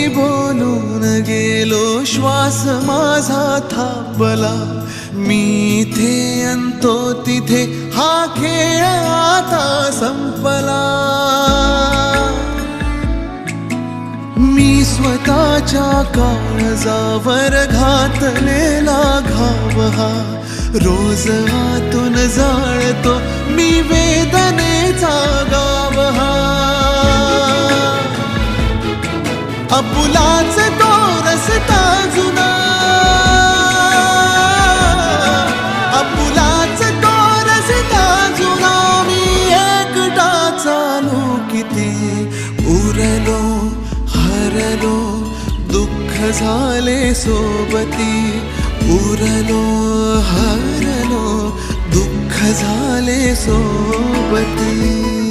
बोलून गेलो, श्वास माझा थांबला. मी इथे अंतो तिथे, हा खेळ आता संपला. मी स्वतःच्या काळजावर घातलेला घाव हा रोज आतून जाळतो मी वेदनेचा गाव हा. आपुलाच तो रस्ता जुना, आपुलाच तो रस्ता जुना. मी एकटा चालू किती, उरलो हरलो दुःख झाले सोबती. उरलो हरलो दुःख झाले सोबती.